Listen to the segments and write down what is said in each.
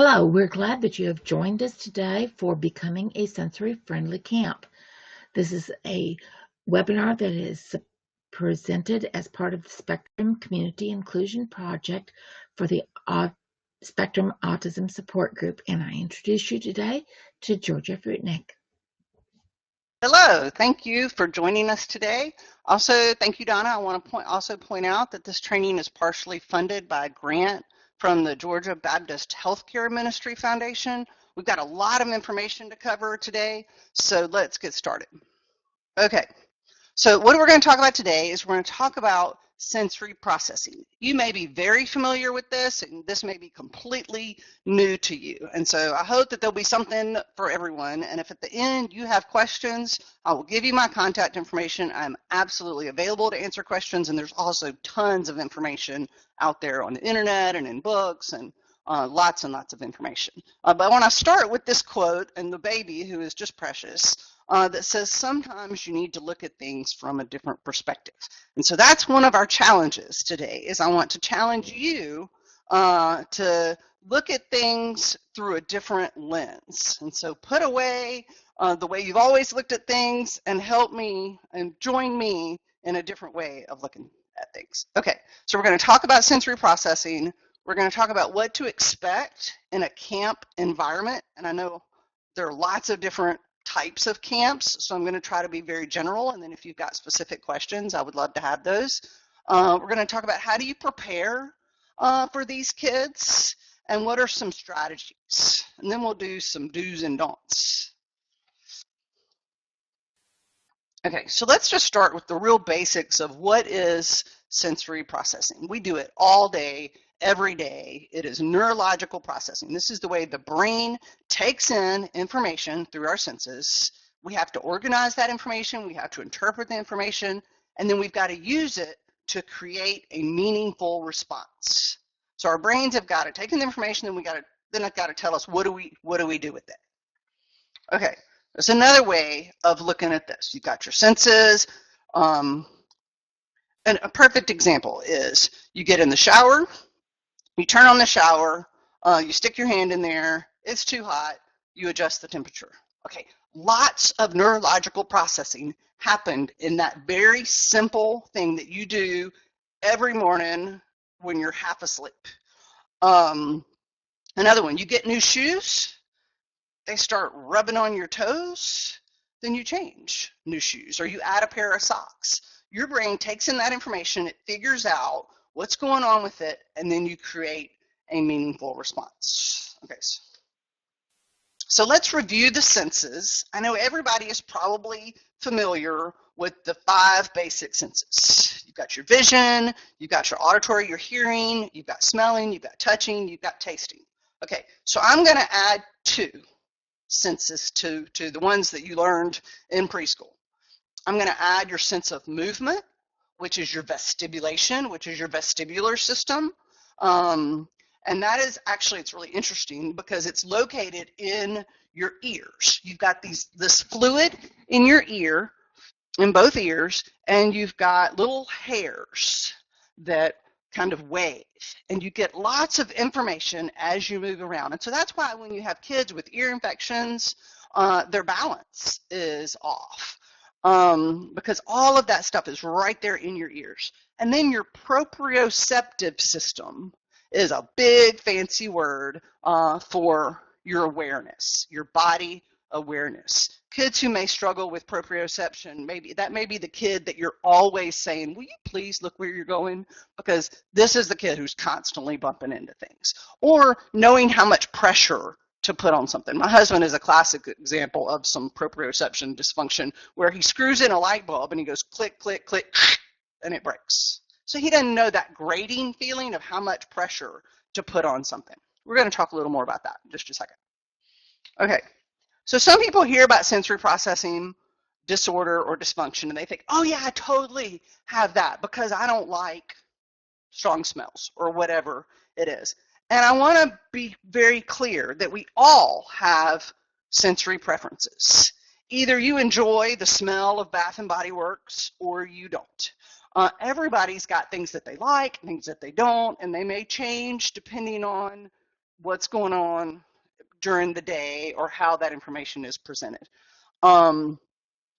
Hello, we're glad that you have joined us today for Becoming a Sensory-Friendly Camp. This is a webinar that is presented as part of the Spectrum Community Inclusion Project for the Spectrum Autism Support Group, and I introduce you today to Georgia Fruitnick. Hello, thank you for joining us today. Also, thank you, Donna. I want to point out that this training is partially funded by a grant from the Georgia Baptist Healthcare Ministry Foundation. We've got a lot of information to cover today, so let's get started. Okay, so what we're going to talk about today is we're going to talk about sensory processing. You may be very familiar with this, and this may be completely new to you. And so I hope that there'll be something for everyone. And if at the end you have questions, I will give you my contact information. I'm absolutely available to answer questions, and there's also tons of information out there on the internet and in books and lots and lots of information. But I want to start with this quote, and the baby who is just precious, that says sometimes you need to look at things from a different perspective. And so that's one of our challenges today, is I want to challenge you to look at things through a different lens. And so put away the way you've always looked at things and help me and join me in a different way of looking at things. Okay, so we're going to talk about sensory processing. We're going to talk about what to expect in a camp environment. And I know there are lots of different types of camps, so I'm going to try to be very general, and then if you've got specific questions, I would love to have those. We're going to talk about how do you prepare for these kids, and what are some strategies, and then we'll do some do's and don'ts. Okay, so let's just start with the real basics of what is sensory processing. We do it all day, every day. It is neurological processing. This is the way the brain takes in information through our senses. We have to organize that information, we have to interpret the information, and then we've got to use it to create a meaningful response. So our brains have got to take in the information, then it's got to tell us what do we do with it. Okay, there's another way of looking at this. You've got your senses. And a perfect example is you get in the shower, you turn on the shower, you stick your hand in there, it's too hot, you adjust the temperature. Okay, lots of neurological processing happened in that very simple thing that you do every morning when you're half asleep. Another one, you get new shoes, they start rubbing on your toes, then you change new shoes, or you add a pair of socks. Your brain takes in that information, it figures out what's going on with it, and then you create a meaningful response. Okay, so let's review the senses. I know everybody is probably familiar with the 5 basic senses. You've got your vision, you've got your auditory, your hearing, you've got smelling, you've got touching, you've got tasting. Okay, so I'm going to add 2 senses to the ones that you learned in preschool. I'm going to add your sense of movement, which is your vestibulation, which is your vestibular system. And that is actually, it's really interesting because it's located in your ears. You've got this fluid in your ear, in both ears, and you've got little hairs that kind of wave, and you get lots of information as you move around. And so that's why when you have kids with ear infections, their balance is off, because all of that stuff is right there in your ears. And then your proprioceptive system is a big fancy word for your awareness, your body awareness. Kids who may struggle with proprioception, maybe that may be the kid that you're always saying, will you please look where you're going? Because this is the kid who's constantly bumping into things. Or knowing how much pressure to put on something. My husband is a classic example of some proprioception dysfunction where he screws in a light bulb and he goes click, click, click, and it breaks. So he doesn't know that grating feeling of how much pressure to put on something. We're going to talk a little more about that in just a second. Okay. So some people hear about sensory processing disorder or dysfunction and they think, oh yeah, I totally have that because I don't like strong smells or whatever it is. And I want to be very clear that we all have sensory preferences. Either you enjoy the smell of Bath and Body Works or you don't. Everybody's got things that they like, things that they don't, and they may change depending on what's going on during the day or how that information is presented. Um,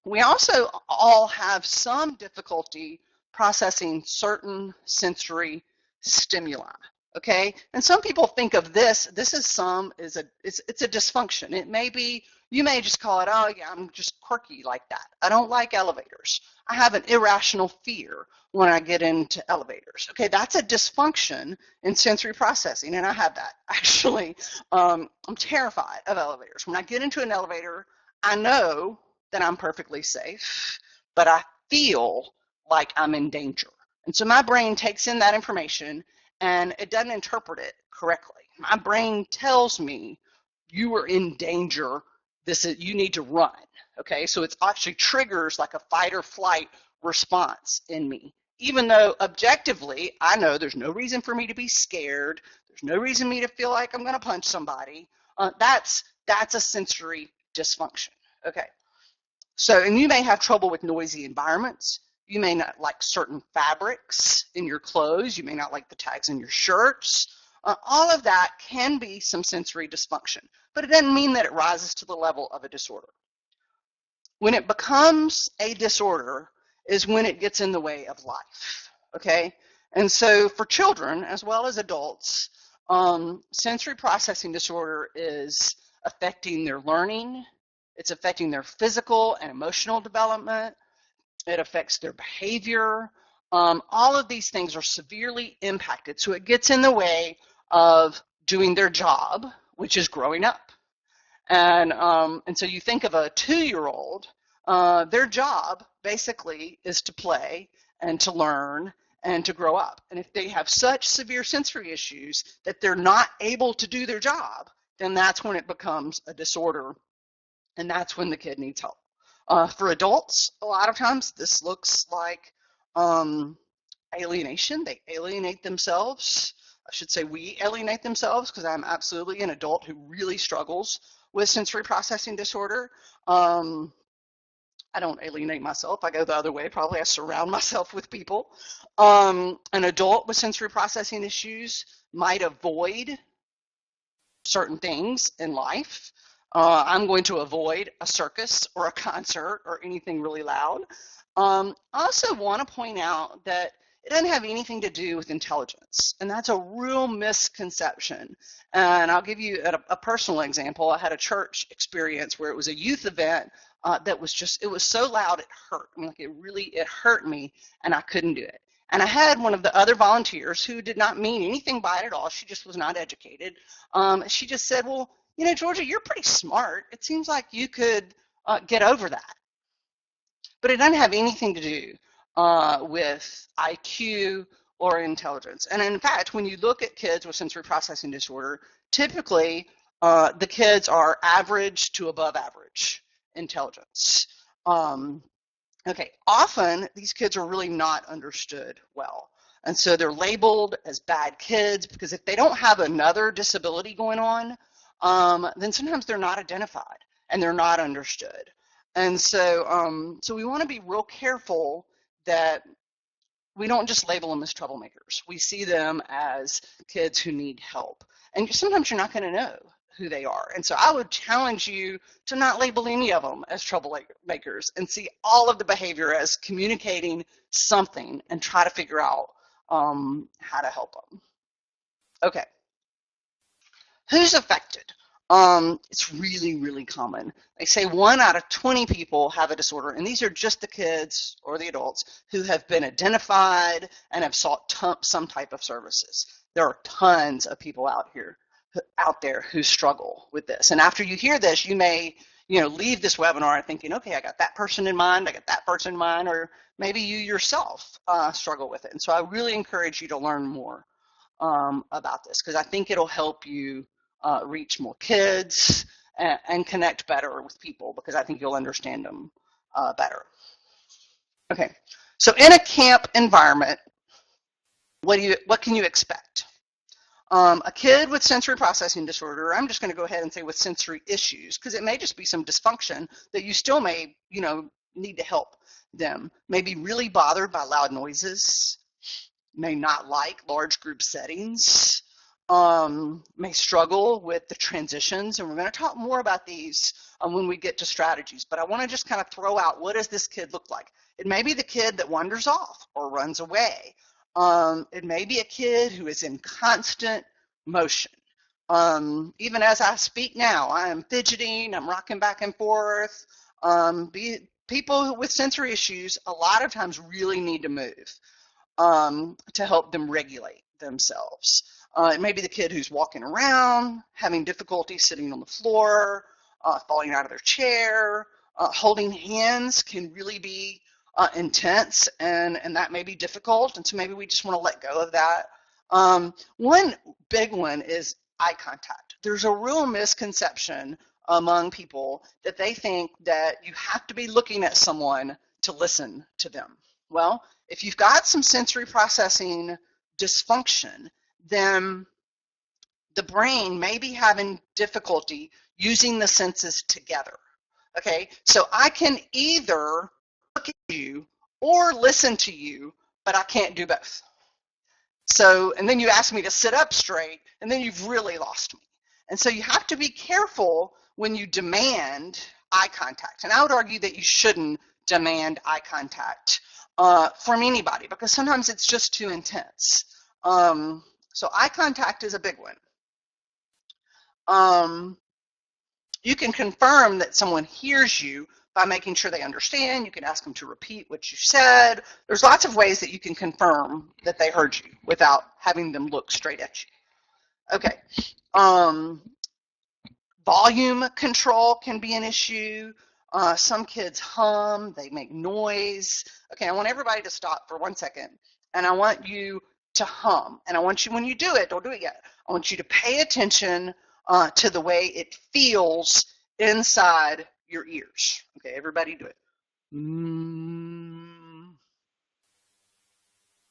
we also all have some difficulty processing certain sensory stimuli. Okay, and some people think of this is it's a dysfunction. It may be, you may just call it, oh yeah, I'm just quirky like that. I don't like elevators. I have an irrational fear when I get into elevators. Okay, that's a dysfunction in sensory processing, and I have that actually. I'm terrified of elevators. When I get into an elevator, I know that I'm perfectly safe, but I feel like I'm in danger. And so my brain takes in that information and it doesn't interpret it correctly. My brain tells me you are in danger. You need to run. Okay, so it actually triggers like a fight or flight response in me. Even though objectively I know there's no reason for me to be scared, there's no reason for me to feel like I'm going to punch somebody. That's a sensory dysfunction. Okay. So, and you may have trouble with noisy environments. You may not like certain fabrics in your clothes. You may not like the tags in your shirts. All of that can be some sensory dysfunction, but it doesn't mean that it rises to the level of a disorder. When it becomes a disorder is when it gets in the way of life, okay? And so for children as well as adults, sensory processing disorder is affecting their learning. It's affecting their physical and emotional development. It affects their behavior. All of these things are severely impacted. So it gets in the way of doing their job, which is growing up. And so you think of a 2-year-old, their job basically is to play and to learn and to grow up. And if they have such severe sensory issues that they're not able to do their job, then that's when it becomes a disorder, and that's when the kid needs help. For adults, a lot of times this looks like alienation. They alienate themselves. I should say we alienate themselves, because I'm absolutely an adult who really struggles with sensory processing disorder. I don't alienate myself. I go the other way. Probably I surround myself with people. An adult with sensory processing issues might avoid certain things in life. I'm going to avoid a circus or a concert or anything really loud. I also want to point out that it doesn't have anything to do with intelligence, and that's a real misconception. And I'll give you a personal example. I had a church experience where it was a youth event that was just, it was so loud it hurt. I mean, like it hurt me, and I couldn't do it. And I had one of the other volunteers who did not mean anything by it at all. She just was not educated. She just said, well, you know, Georgia, you're pretty smart. It seems like you could get over that. But it doesn't have anything to do with IQ or intelligence. And in fact, when you look at kids with sensory processing disorder, typically the kids are average to above average intelligence. Okay, often these kids are really not understood well. And so they're labeled as bad kids because if they don't have another disability going on, then sometimes they're not identified and they're not understood. And so, so we want to be real careful that we don't just label them as troublemakers. We see them as kids who need help. And sometimes you're not going to know who they are. And so I would challenge you to not label any of them as troublemakers and see all of the behavior as communicating something and try to figure out how to help them. Okay. Who's affected? It's really, really common. They say 1 out of 20 people have a disorder, and these are just the kids or the adults who have been identified and have sought some type of services. There are tons of people out there who struggle with this. And after you hear this, you may, leave this webinar thinking, okay, I got that person in mind, I got that person in mind, or maybe you yourself struggle with it. And so I really encourage you to learn more about this, because I think it'll help you reach more kids and connect better with people, because I think you'll understand them better. Okay, so in a camp environment, what can you expect? A kid with sensory processing disorder, I'm just going to go ahead and say with sensory issues, because it may just be some dysfunction that you still may, need to help them. May be really bothered by loud noises, may not like large group settings, may struggle with the transitions, and we're going to talk more about these when we get to strategies. But I want to just kind of throw out, what does this kid look like? It may be the kid that wanders off or runs away. It may be a kid who is in constant motion. Even as I speak now, I am fidgeting, I'm rocking back and forth. People with sensory issues a lot of times really need to move to help them regulate themselves. It may be the kid who's walking around, having difficulty sitting on the floor, falling out of their chair. Holding hands can really be intense, and that may be difficult, and so maybe we just want to let go of that. One big one is eye contact. There's a real misconception among people that they think that you have to be looking at someone to listen to them. Well, if you've got some sensory processing dysfunction, then the brain may be having difficulty using the senses together. Okay, so I can either look at you or listen to you, but I can't do both. So, and then you ask me to sit up straight, and then you've really lost me. And so you have to be careful when you demand eye contact. And I would argue that you shouldn't demand eye contact from anybody, because sometimes it's just too intense. So eye contact is a big one. You can confirm that someone hears you by making sure they understand. You can ask them to repeat what you said. There's lots of ways that you can confirm that they heard you without having them look straight at you. Okay. Volume control can be an issue. Some kids hum, they make noise. Okay, I want everybody to stop for 1 second, and I want you to hum. And I want you, when you do it, don't do it yet, I want you to pay attention to the way it feels inside your ears. Okay, everybody do it.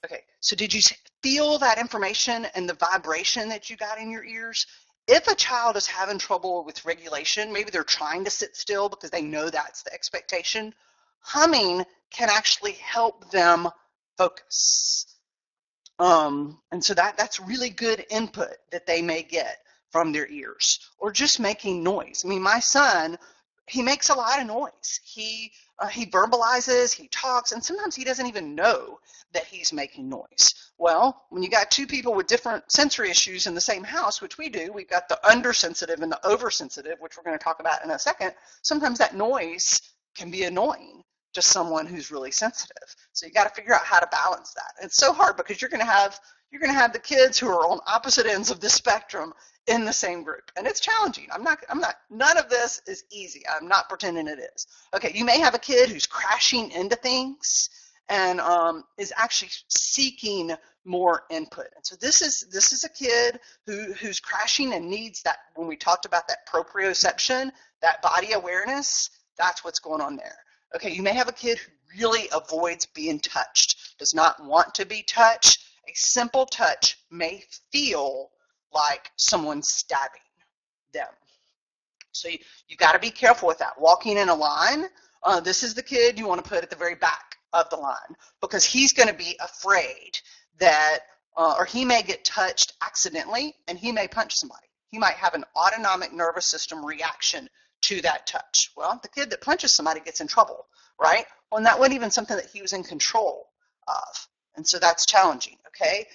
Okay, so did you feel that information and the vibration that you got in your ears? If a child is having trouble with regulation, maybe they're trying to sit still because they know that's the expectation, humming can actually help them focus. And so that's really good input that they may get from their ears. Or just making noise. I mean, my son, he makes a lot of noise. He verbalizes, he talks, and sometimes he doesn't even know that he's making noise. Well, when you got two people with different sensory issues in the same house, which we do, we've got the undersensitive and the oversensitive, which we're going to talk about in a second, sometimes that noise can be annoying to someone who's really sensitive. So you got to figure out how to balance that. And it's so hard because you're going to have the kids who are on opposite ends of the spectrum in the same group. And it's challenging. None of this is easy. I'm not pretending it is. Okay, you may have a kid who's crashing into things and is actually seeking more input. And so this is a kid who's crashing and needs that. When we talked about that proprioception, that body awareness, that's what's going on there. Okay, you may have a kid who really avoids being touched, does not want to be touched. A simple touch may feel like someone stabbing them. So you got to be careful with that. Walking in a line, this is the kid you want to put at the very back of the line, because he's going to be afraid that, or he may get touched accidentally and he may punch somebody. He might have an autonomic nervous system reaction to that touch. Well, the kid that punches somebody gets in trouble, right? Well, and that wasn't even something that he was in control of. And so that's challenging, okay?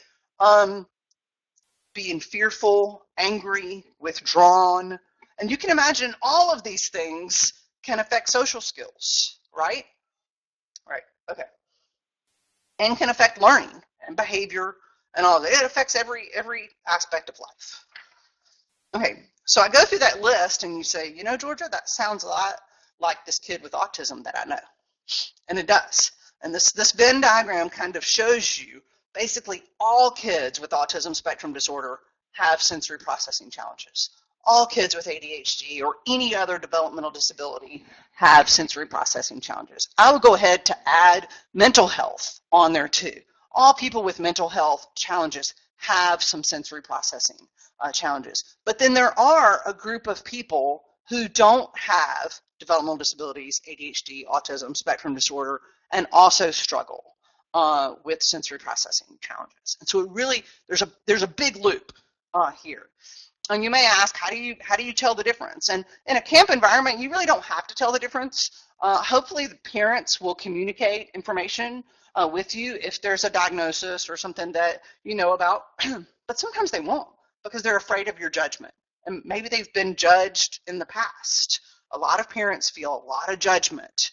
Being fearful, angry, withdrawn. And you can imagine all of these things can affect social skills, right? Right, okay. And can affect learning and behavior and all of that. It affects every aspect of life. Okay, so I go through that list and you say, you know, Georgia, that sounds a lot like this kid with autism that I know. And it does. And this Venn diagram kind of shows you basically all kids with autism spectrum disorder have sensory processing challenges. All kids with ADHD or any other developmental disability have sensory processing challenges. I would go ahead to add mental health on there too. All people with mental health challenges have some sensory processing challenges. But then there are a group of people who don't have developmental disabilities, ADHD, autism, spectrum disorder, and also struggle with sensory processing challenges. And so it really, there's a big loop here. And you may ask, how do you tell the difference? And in a camp environment, you really don't have to tell the difference. Hopefully, the parents will communicate information with you if there's a diagnosis or something that you know about. But sometimes they won't because they're afraid of your judgment, and maybe they've been judged in the past. A lot of parents feel a lot of judgment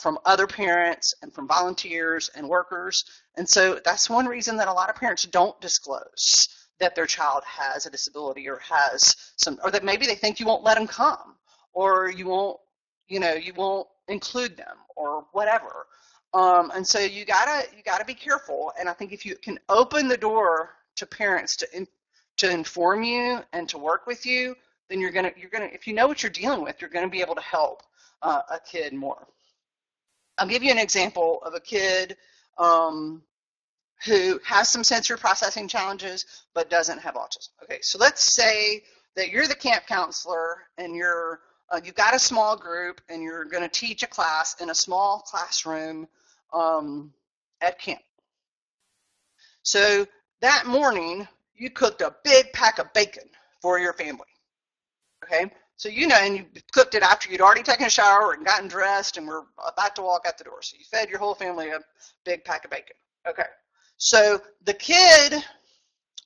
from other parents and from volunteers and workers, and so that's one reason that a lot of parents don't disclose that their child has a disability or has some, or that maybe they think you won't let them come, or you won't, you won't include them, or whatever. And so you gotta be careful. And I think if you can open the door to parents to inform you and to work with you, then you're gonna if you know what you're dealing with, you're gonna be able to help a kid more. I'll give you an example of a kid who has some sensory processing challenges but doesn't have autism. Okay, so let's say that you're the camp counselor and you've got a small group and you're going to teach a class in a small classroom at camp. So that morning you cooked a big pack of bacon for your family. Okay, so and you cooked it after you'd already taken a shower and gotten dressed and were about to walk out the door. So you fed your whole family a big pack of bacon. Okay. So the kid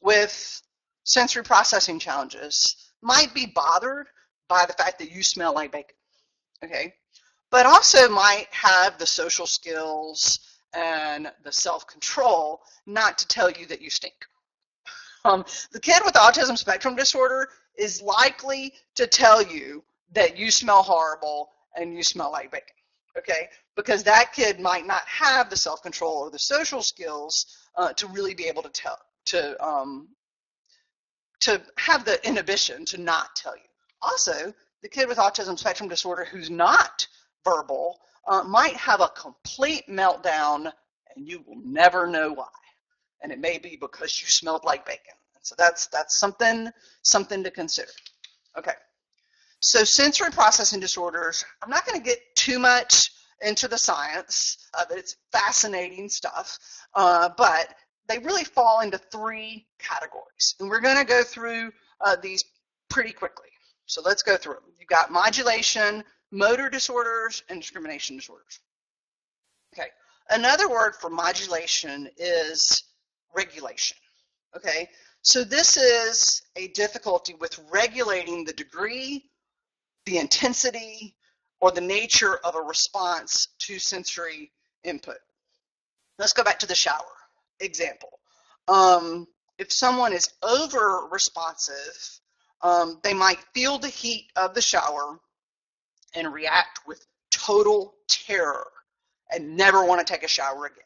with sensory processing challenges might be bothered by the fact that you smell like bacon, okay? But also might have the social skills and the self-control not to tell you that you stink. The kid with autism spectrum disorder is likely to tell you that you smell horrible and you smell like bacon, okay? Because that kid might not have the self-control or the social skills to really be able to tell, to have the inhibition to not tell you. Also, the kid with autism spectrum disorder who's not verbal might have a complete meltdown and you will never know why. And it may be because you smelled like bacon. So that's something to consider. Okay. So sensory processing disorders, I'm not going to get too much into the science, but it's fascinating stuff. But they really fall into three categories. And we're going to go through these pretty quickly. So let's go through them. You've got modulation, motor disorders, and discrimination disorders. Okay. Another word for modulation is regulation. Okay. So this is a difficulty with regulating the degree, the intensity, or the nature of a response to sensory input. Let's go back to the shower example. If someone is over responsive, they might feel the heat of the shower and react with total terror and never want to take a shower again.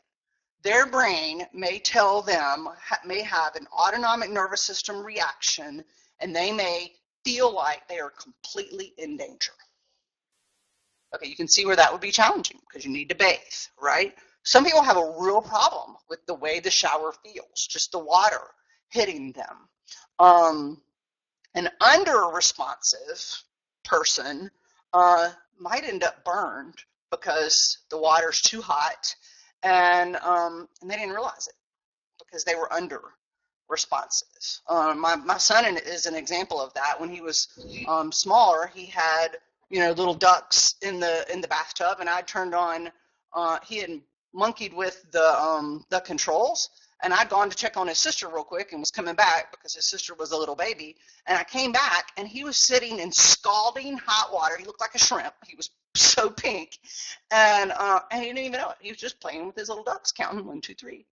Their brain may tell them, may have an autonomic nervous system reaction, and they may feel like they are completely in danger. Okay, you can see where that would be challenging because you need to bathe, right? Some people have a real problem with the way the shower feels, just the water hitting them. An under-responsive person might end up burned because the water's too hot and they didn't realize it because they were under responsive. My son is an example of that. When he was smaller, he had little ducks in the bathtub, and I turned on. He had monkeyed with the controls, and I'd gone to check on his sister real quick and was coming back because his sister was a little baby. And I came back, and he was sitting in scalding hot water. He looked like a shrimp. He was so pink, and he didn't even know it. He was just playing with his little ducks, counting 1, 2, 3.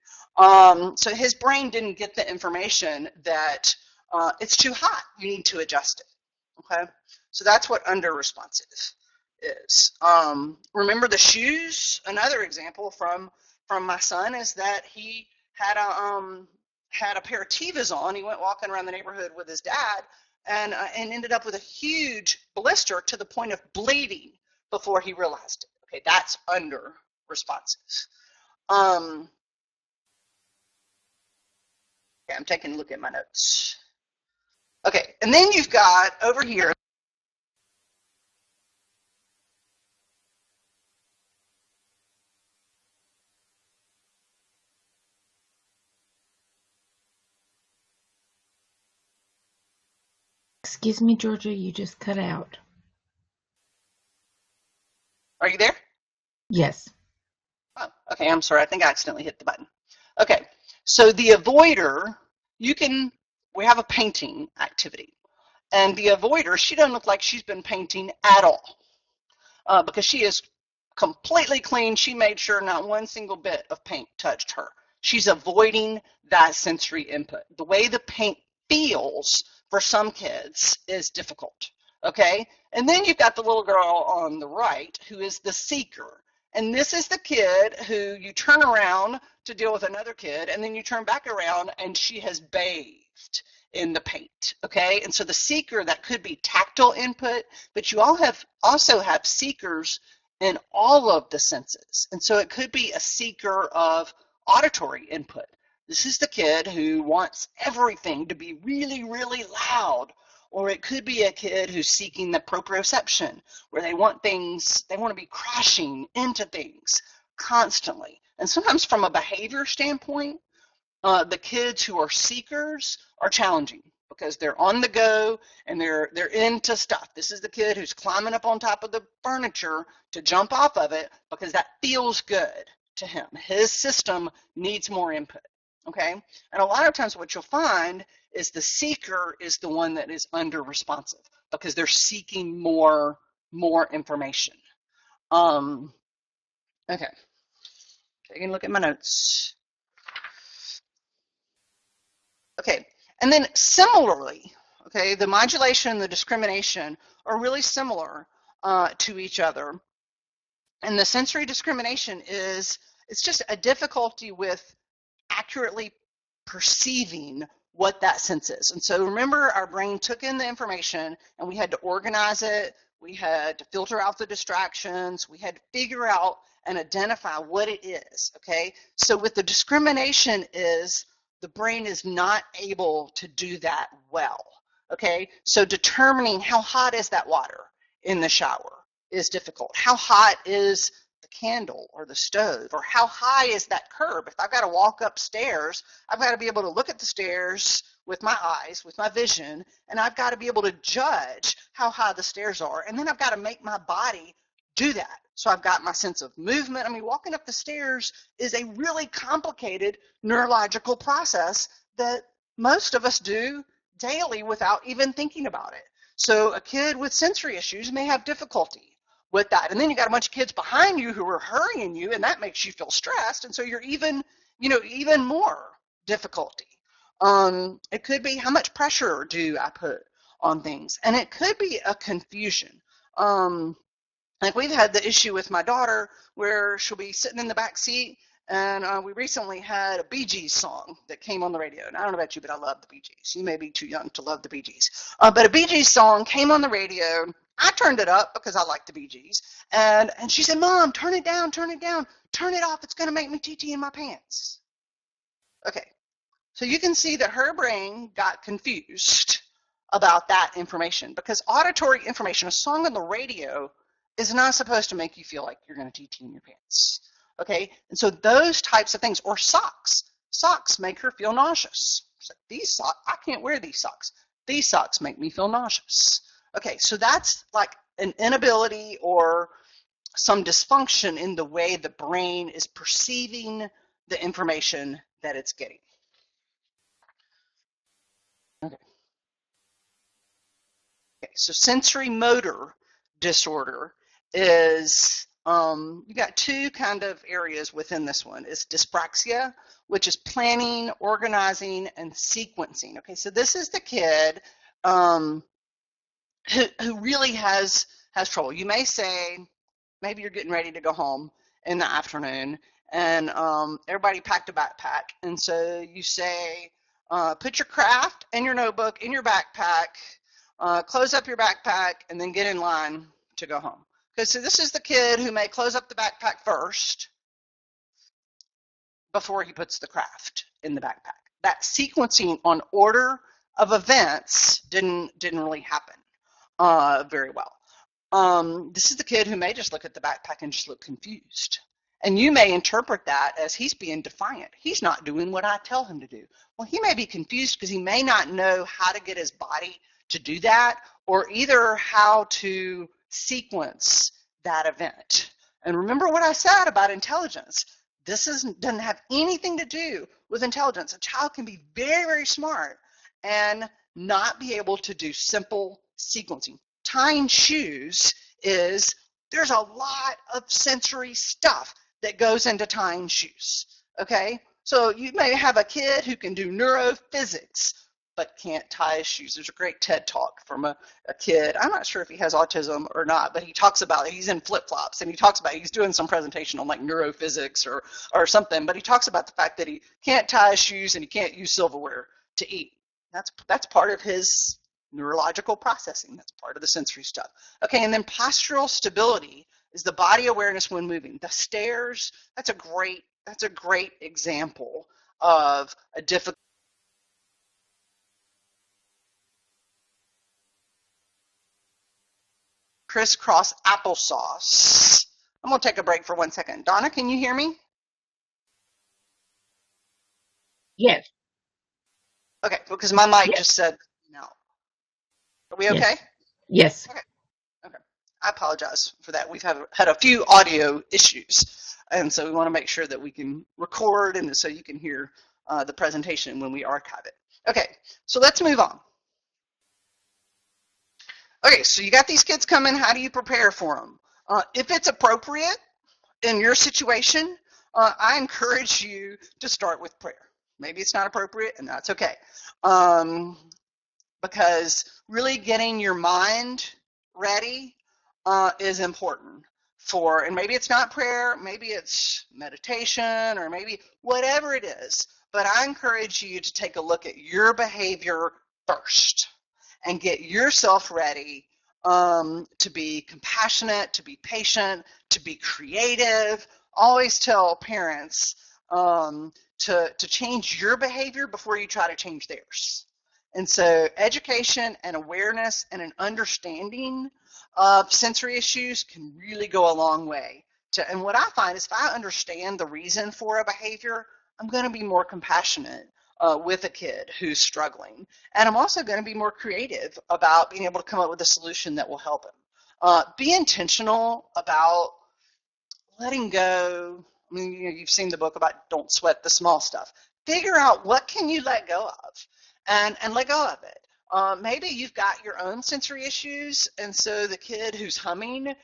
So his brain didn't get the information that it's too hot. You need to adjust it. Okay, so that's what under responsive is. Remember the shoes. Another example from my son is that he had a pair of Tevas on. He went walking around the neighborhood with his dad and ended up with a huge blister to the point of bleeding before he realized it. Okay, that's under responsive. Okay, I'm taking a look at my notes. Okay, and then you've got over here Excuse me, Georgia, you just cut out. Are you there? Yes. Oh, okay, I'm sorry. I think I accidentally hit the button. Okay, so the avoider, we have a painting activity. And the avoider, she doesn't look like she's been painting at all because she is completely clean. She made sure not one single bit of paint touched her. She's avoiding that sensory input. The way the paint feels for some kids is difficult. Okay? And then you've got the little girl on the right who is the seeker. And this is the kid who you turn around to deal with another kid, and then you turn back around and she has bathed in the paint. Okay? And so the seeker, that could be tactile input, but you also have seekers in all of the senses. And so it could be a seeker of auditory input. This is the kid who wants everything to be really, really loud. Or it could be a kid who's seeking the proprioception, where they want to be crashing into things constantly. And sometimes from a behavior standpoint, the kids who are seekers are challenging because they're on the go and they're into stuff. This is the kid who's climbing up on top of the furniture to jump off of it because that feels good to him. His system needs more input. Okay? And a lot of times what you'll find is the seeker is the one that is under responsive because they're seeking more information. Okay. Taking a look at my notes. Okay, and then similarly, okay, the modulation and the discrimination are really similar to each other. And the sensory discrimination it's just a difficulty with accurately perceiving what that sense is. And so remember, our brain took in the information and we had to organize it. We had to filter out the distractions. We had to figure out and identify what it is, okay? So with the discrimination is the brain is not able to do that well, okay? So determining how hot is that water in the shower is difficult. How hot is the candle or the stove, or how high is that curb? If I've got to walk upstairs, I've got to be able to look at the stairs with my eyes, with my vision, and I've got to be able to judge how high the stairs are. And then I've got to make my body do that. So I've got my sense of movement. I mean, walking up the stairs is a really complicated neurological process that most of us do daily without even thinking about it. So a kid with sensory issues may have difficulty with that. And then you got a bunch of kids behind you who are hurrying you, and that makes you feel stressed. And so you're even more difficulty. It could be, how much pressure do I put on things? And it could be a confusion. Like we've had the issue with my daughter where she'll be sitting in the back seat, and we recently had a Bee Gees song that came on the radio. And I don't know about you, but I love the Bee Gees. You may be too young to love the Bee Gees. But a Bee Gees song came on the radio. I turned it up because I like the Bee Gees. And she said, "Mom, turn it down, turn it down. Turn it off. It's going to make me TT in my pants." Okay. So you can see that her brain got confused about that information because auditory information, a song on the radio, is not supposed to make you feel like you're going to TT in your pants. Okay, and so those types of things, or socks. Socks make her feel nauseous. It's like, these socks, I can't wear these socks. These socks make me feel nauseous. Okay, so that's like an inability or some dysfunction in the way the brain is perceiving the information that it's getting. Okay. Okay, so sensory motor disorder is, you got two kind of areas within this one. It's dyspraxia, which is planning, organizing, and sequencing. Okay, so this is the kid who really has trouble. You may say, maybe you're getting ready to go home in the afternoon, and everybody packed a backpack, and so you say, put your craft and your notebook in your backpack, close up your backpack, and then get in line to go home. Okay, so this is the kid who may close up the backpack first before he puts the craft in the backpack. That sequencing on order of events didn't really happen very well. This is the kid who may just look at the backpack and just look confused. And you may interpret that as he's being defiant. He's not doing what I tell him to do. Well, he may be confused because he may not know how to get his body to do that, or either how to sequence that event. And remember what I said about intelligence. Doesn't have anything to do with intelligence. A child can be very, very smart and not be able to do simple sequencing. Tying shoes is, there's a lot of sensory stuff that goes into tying shoes. Okay? So you may have a kid who can do neurophysics but can't tie his shoes. There's a great TED talk from a kid. I'm not sure if he has autism or not, but he talks about it. He's in flip-flops, and he talks about, he's doing some presentation on like neurophysics or something, but he talks about the fact that he can't tie his shoes and he can't use silverware to eat. That's part of his neurological processing. That's part of the sensory stuff. Okay, and then postural stability is the body awareness when moving. The stairs, that's a great example of a difficult crisscross applesauce. I'm going to take a break for 1 second. Donna, can you hear me? Yes. Okay, because my mic Yes. just said no. Are we okay? Yes. Yes. Okay. Okay. I apologize for that. We've had a few audio issues, and so we want to make sure that we can record and so you can hear the presentation when we archive it. Okay, so let's move on. Okay, so you got these kids coming. How do you prepare for them? If it's appropriate in your situation, I encourage you to start with prayer. Maybe it's not appropriate, and that's okay. Because really getting your mind ready is important for, and maybe it's not prayer, maybe it's meditation, or maybe whatever it is. But I encourage you to take a look at your behavior first and get yourself ready to be compassionate, to be patient, to be creative. Always tell parents to change your behavior before you try to change theirs. And so education and awareness and an understanding of sensory issues can really go a long way. And what I find is if I understand the reason for a behavior, I'm going to be more compassionate with a kid who's struggling. And I'm also going to be more creative about being able to come up with a solution that will help him. Be intentional about letting go. I mean, you've seen the book about don't sweat the small stuff. Figure out what can you let go of and let go of it. Maybe you've got your own sensory issues, and so the kid who's humming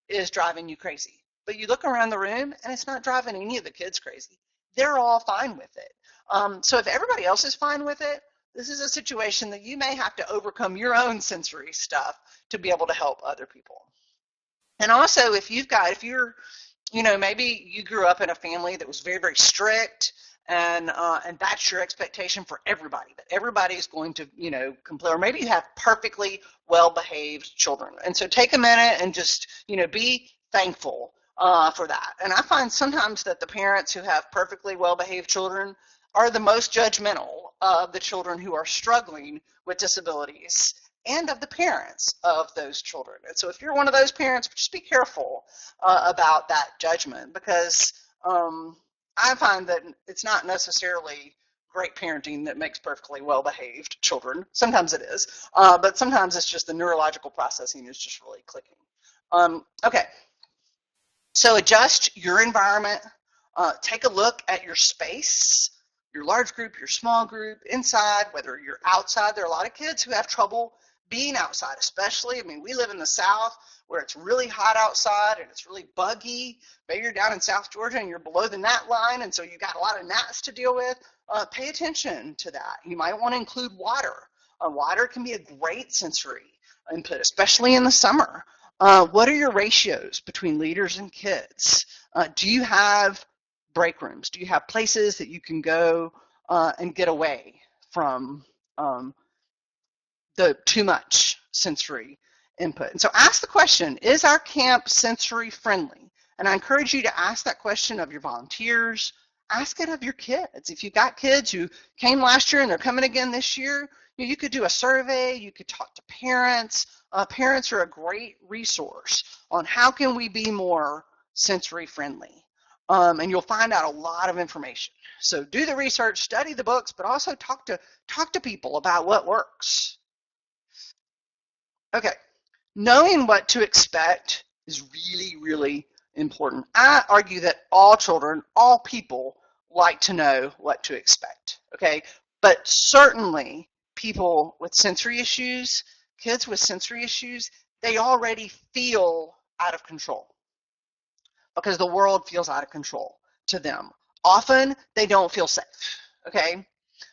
is driving you crazy. But you look around the room, and it's not driving any of the kids crazy. They're all fine with it. So if everybody else is fine with it, this is a situation that you may have to overcome your own sensory stuff to be able to help other people. And also, if you're, maybe you grew up in a family that was very, very strict, and that's your expectation for everybody, that everybody's going to, comply, or maybe you have perfectly well-behaved children. And so take a minute and just, be thankful for that. And I find sometimes that the parents who have perfectly well-behaved children are the most judgmental of the children who are struggling with disabilities and of the parents of those children. And so if you're one of those parents, just be careful about that judgment, because I find that it's not necessarily great parenting that makes perfectly well-behaved children. Sometimes it is, but sometimes it's just the neurological processing is just really clicking. Okay, so adjust your environment. Take a look at your space, your large group, your small group, inside, whether you're outside. There are a lot of kids who have trouble being outside, especially, we live in the South where it's really hot outside and it's really buggy. Maybe you're down in South Georgia and you're below the gnat line, and so you've got a lot of gnats to deal with. Pay attention to that. You might want to include water. Water can be a great sensory input, especially in the summer. What are your ratios between leaders and kids? Do you have break rooms? Do you have places that you can go and get away from the too much sensory input? And so ask the question, is our camp sensory friendly? And I encourage you to ask that question of your volunteers. Ask it of your kids. If you've got kids who came last year and they're coming again this year, you could do a survey. You could talk to parents. Parents are a great resource on how can we be more sensory friendly. And you'll find out a lot of information. So do the research, study the books, but also talk to people about what works. Okay, knowing what to expect is really, really important. I argue that all children, all people like to know what to expect, okay? But certainly people with sensory issues, kids with sensory issues, they already feel out of control because the world feels out of control to them. Often they don't feel safe, okay?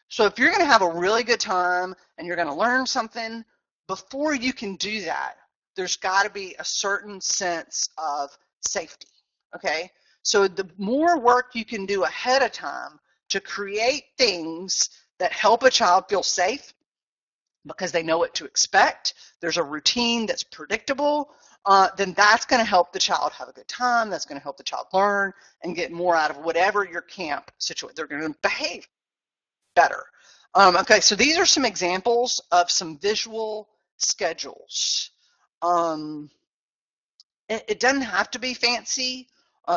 So if you're going to have a really good time and you're going to learn something, before you can do that, there's got to be a certain sense of safety. Okay? So the more work you can do ahead of time to create things that help a child feel safe because they know what to expect, there's a routine that's predictable, then that's going to help the child have a good time. That's going to help the child learn and get more out of whatever your camp situation. They're going to behave better. Okay, so these are some examples of some visual schedules. Um, it doesn't have to be fancy.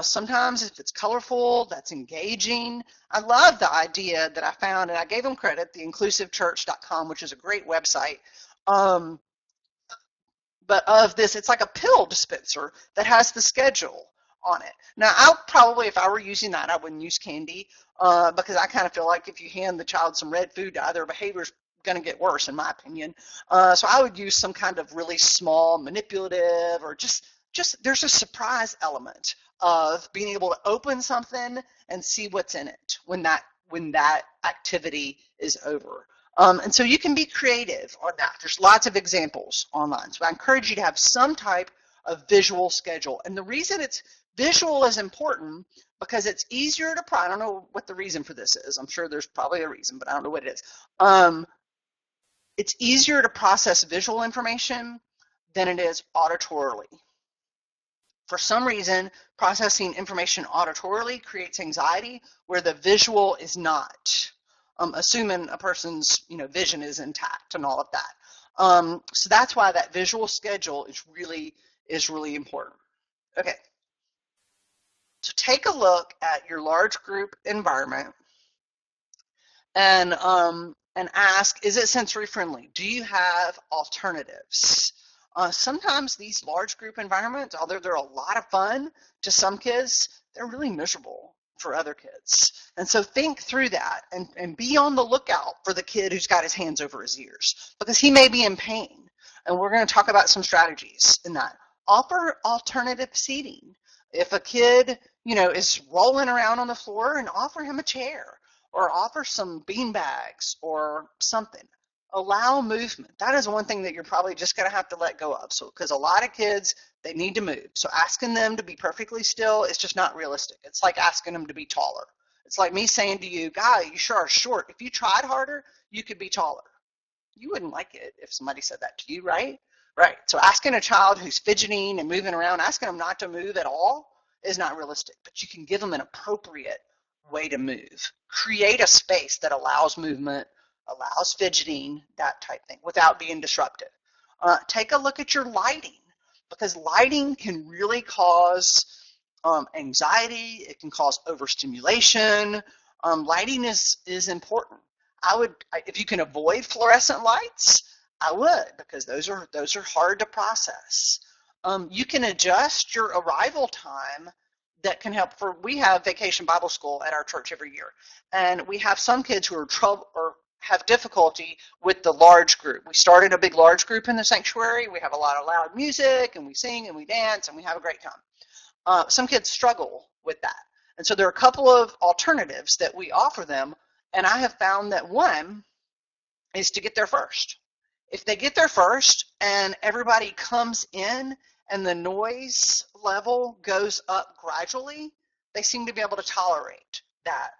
Sometimes if it's colorful, that's engaging. I love the idea that I found, and I gave them credit, the inclusivechurch.com, which is a great website. Um, but of this, it's like a pill dispenser that has the schedule on it. Now, I'll probably, if I were using that, I wouldn't use candy because I kind of feel like if you hand the child some red food, their behavior's going to get worse, in my opinion. So I would use some kind of really small, manipulative, or just there's a surprise element of being able to open something and see what's in it when that activity is over. And so you can be creative on that. There's lots of examples online. So I encourage you to have some type of visual schedule. And the reason it's visual is important because it's easier to, I don't know what the reason for this is. I'm sure there's probably a reason, but I don't know what it is. It's easier to process visual information than it is auditorily. For some reason, processing information auditorily creates anxiety where the visual is not, assuming a person's vision is intact and all of that. So that's why that visual schedule is really important. Okay, so take a look at your large group environment and ask, is it sensory friendly? Do you have alternatives? Sometimes these large group environments, although they're a lot of fun to some kids, they're really miserable for other kids. And so think through that and be on the lookout for the kid who's got his hands over his ears because he may be in pain. And we're going to talk about some strategies in that. Offer alternative seating. If a kid, is rolling around on the floor, and offer him a chair or offer some bean bags or something. Allow movement. That is one thing that you're probably just going to have to let go of. So, because a lot of kids, they need to move. So asking them to be perfectly still is just not realistic. It's like asking them to be taller. It's like me saying to you, "Guy, you sure are short. If you tried harder, you could be taller." You wouldn't like it if somebody said that to you, right? Right. So asking a child who's fidgeting and moving around, asking them not to move at all is not realistic. But you can give them an appropriate way to move. Create a space that allows movement, allows fidgeting, that type thing, without being disruptive. Take a look at your lighting because lighting can really cause anxiety. It can cause overstimulation. Lighting is important. If you can avoid fluorescent lights, I would because those are hard to process. You can adjust your arrival time. That can help. We have Vacation Bible School at our church every year, and we have some kids who are trouble or have difficulty with the large group. We started a big large group in the sanctuary. We have a lot of loud music, and we sing and we dance, and we have a great time. Some kids struggle with that, and so there are a couple of alternatives that we offer them, and I have found that one is to get there first. If they get there first and everybody comes in and the noise level goes up gradually, they seem to be able to tolerate that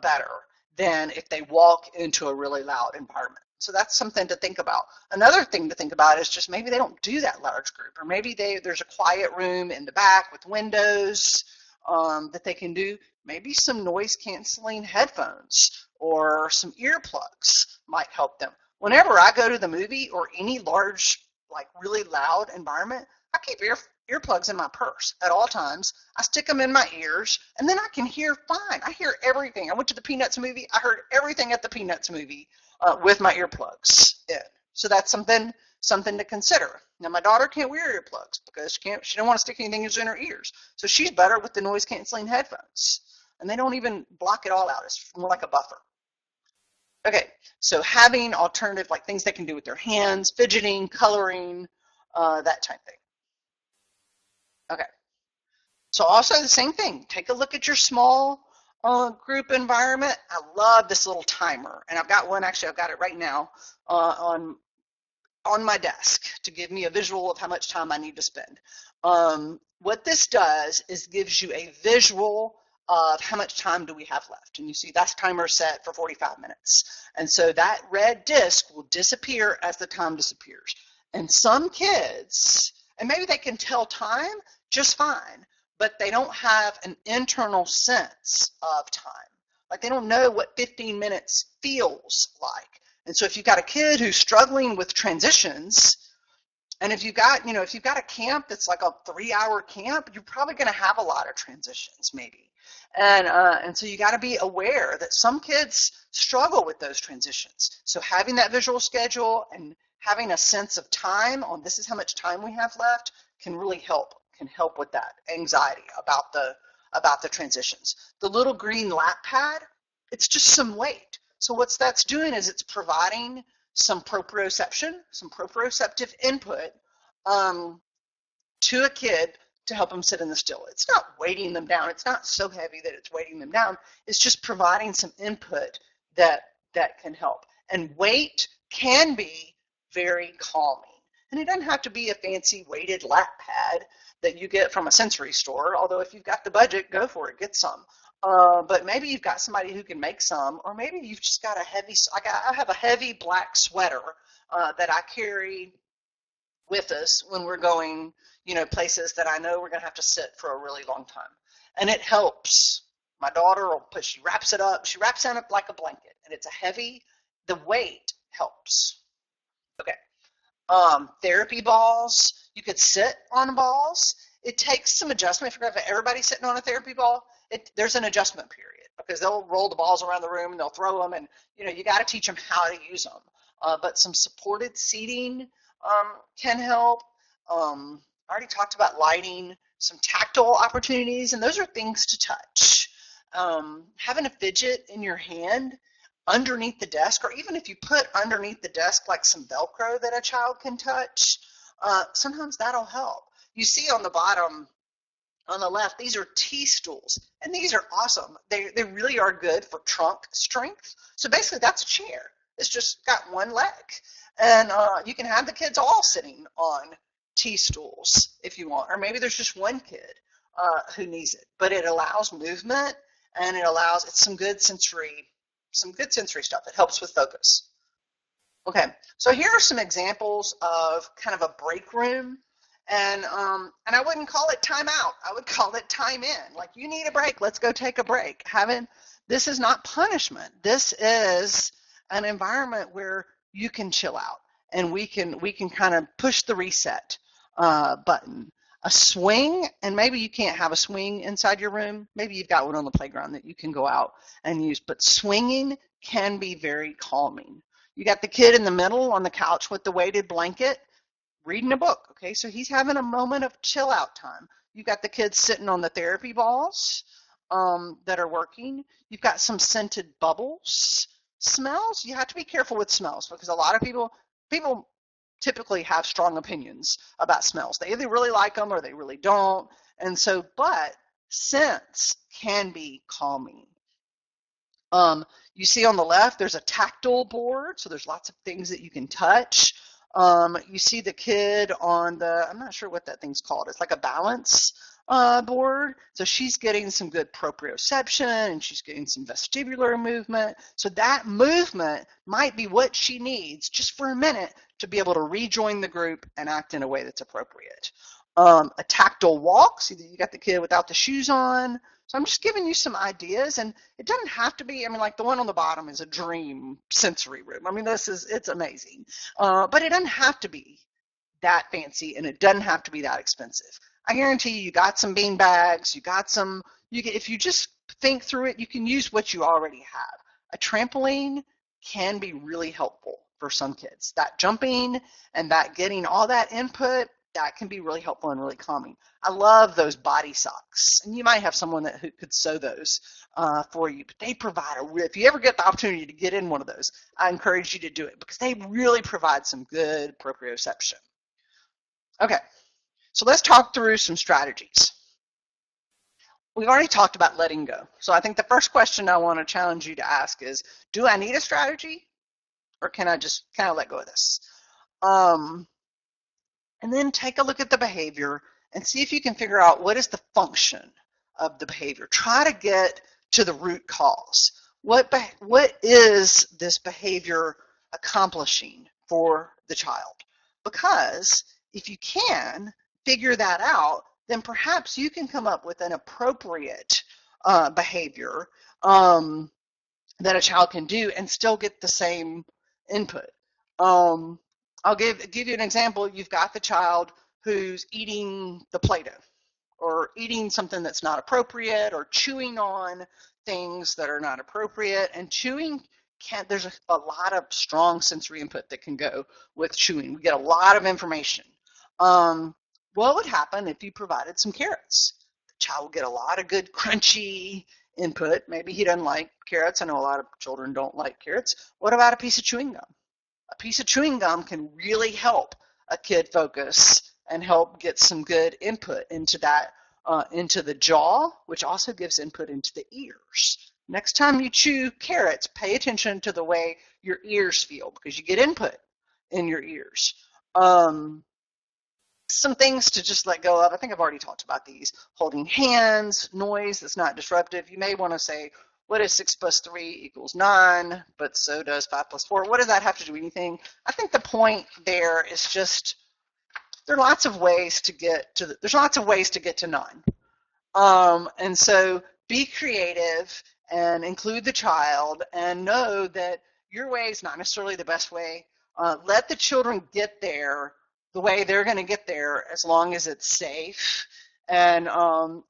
better than if they walk into a really loud environment. So that's something to think about. Another thing to think about is just maybe they don't do that large group, or maybe there's a quiet room in the back with windows that they can do. Maybe some noise canceling headphones or some earplugs might help them. Whenever I go to the movie or any large, like really loud environment, I keep earplugs in my purse at all times. I stick them in my ears, and then I can hear fine. I hear everything. I went to the Peanuts movie. I heard everything at the Peanuts movie with my earplugs in. So that's something something to consider. Now, my daughter can't wear earplugs because she don't want to stick anything in her ears. So she's better with the noise canceling headphones. And they don't even block it all out. It's more like a buffer. Okay, so having alternative, like things they can do with their hands, fidgeting, coloring, that type of thing. Okay, so also the same thing. Take a look at your small group environment. I love this little timer, and I've got one, actually I've got it right now on my desk to give me a visual of how much time I need to spend. What this does is gives you a visual of how much time do we have left. And you see that's timer set for 45 minutes. And so that red disc will disappear as the time disappears. And some kids, and maybe they can tell time just fine, but they don't have an internal sense of time. Like they don't know what 15 minutes feels like. And so if you've got a kid who's struggling with transitions, and if you've got a camp that's like a 3-hour camp, you're probably going to have a lot of transitions maybe. And so you got to be aware that some kids struggle with those transitions. So having that visual schedule and having a sense of time on this is how much time we have left can really help with that anxiety about the transitions. The little green lap pad, it's just some weight. So what that's doing is it's providing some proprioception, some proprioceptive input to a kid to help them sit in the still. It's not weighting them down. It's not so heavy that it's weighting them down. It's just providing some input that can help. And weight can be very calming. And it doesn't have to be a fancy weighted lap pad that you get from a sensory store, although if you've got the budget, go for it, get some. But maybe you've got somebody who can make some, or maybe you've just got a heavy, I have a heavy black sweater that I carry with us when we're going, places that I know we're going to have to sit for a really long time. And it helps. My daughter she wraps it up like a blanket, and it's the weight helps. Okay. Therapy balls, you could sit on balls. It takes some adjustment. If everybody's sitting on a therapy ball, there's an adjustment period because they'll roll the balls around the room and they'll throw them, and you got to teach them how to use them. But some supported seating can help. I already talked about lighting, some tactile opportunities, and those are things to touch. Having a fidget in your hand underneath the desk, or even if you put underneath the desk like some Velcro that a child can touch, sometimes that'll help. You see on the bottom, on the left, these are T-stools, and these are awesome. They really are good for trunk strength. So basically that's a chair. It's just got one leg. And you can have the kids all sitting on T-stools if you want, or maybe there's just one kid who needs it. But it allows movement, and it's some good sensory stuff. It helps with focus. Okay, so here are some examples of kind of a break room. And I wouldn't call it time out. I would call it time in. Like, you need a break. Let's go take a break. This is not punishment. This is an environment where you can chill out, and we can kind of push the reset button. A swing, and maybe you can't have a swing inside your room. Maybe you've got one on the playground that you can go out and use. But swinging can be very calming. You got the kid in the middle on the couch with the weighted blanket, reading a book. Okay, so he's having a moment of chill out time. You've got the kids sitting on the therapy balls that are working. You've got some scented bubbles. Smells, you have to be careful with smells because a lot of people typically have strong opinions about smells. They either really like them or they really don't. And so, but scents can be calming. You see on the left, there's a tactile board, so there's lots of things that you can touch. You see the kid on I'm not sure what that thing's called. It's like a balance board. So she's getting some good proprioception, and she's getting some vestibular movement. So that movement might be what she needs just for a minute to be able to rejoin the group and act in a way that's appropriate. A tactile walk, so you got the kid without the shoes on. So I'm just giving you some ideas, and it doesn't have to be, like the one on the bottom is a dream sensory room. It's amazing. But it doesn't have to be that fancy, and it doesn't have to be that expensive. I guarantee you got some bean bags, if you just think through it, you can use what you already have. A trampoline can be really helpful for some kids. That jumping and that getting all that input, that can be really helpful and really calming. I love those body socks, and you might have someone that who could sew those for you, but they provide if you ever get the opportunity to get in one of those, I encourage you to do it because they really provide some good proprioception. Okay, so let's talk through some strategies. We've already talked about letting go. So I think the first question I want to challenge you to ask is, do I need a strategy, or can I just kind of let go of this? And then take a look at the behavior and see if you can figure out what is the function of the behavior. Try to get to the root cause. What is this behavior accomplishing for the child? Because if you can figure that out, then perhaps you can come up with an appropriate behavior that a child can do and still get the same input. I'll give you an example. You've got the child who's eating the Play-Doh or eating something that's not appropriate or chewing on things that are not appropriate. And chewing there's a lot of strong sensory input that can go with chewing. We get a lot of information. What would happen if you provided some carrots? The child will get a lot of good crunchy input. Maybe he doesn't like carrots. I know a lot of children don't like carrots. What about a piece of chewing gum? A piece of chewing gum can really help a kid focus and help get some good input into that, into the jaw, which also gives input into the ears. Next time you chew carrots, pay attention to the way your ears feel because you get input in your ears. Some things to just let go of. I think I've already talked about these. Holding hands, noise that's not disruptive. You may want to say, what is 6 plus 3 equals 9, but so does 5 plus 4. What does that have to do with anything? I think the point there is just there are lots of ways to get to there's lots of ways to get to 9. And so be creative and include the child and know that your way is not necessarily the best way. Let the children get there the way they're going to get there as long as it's safe and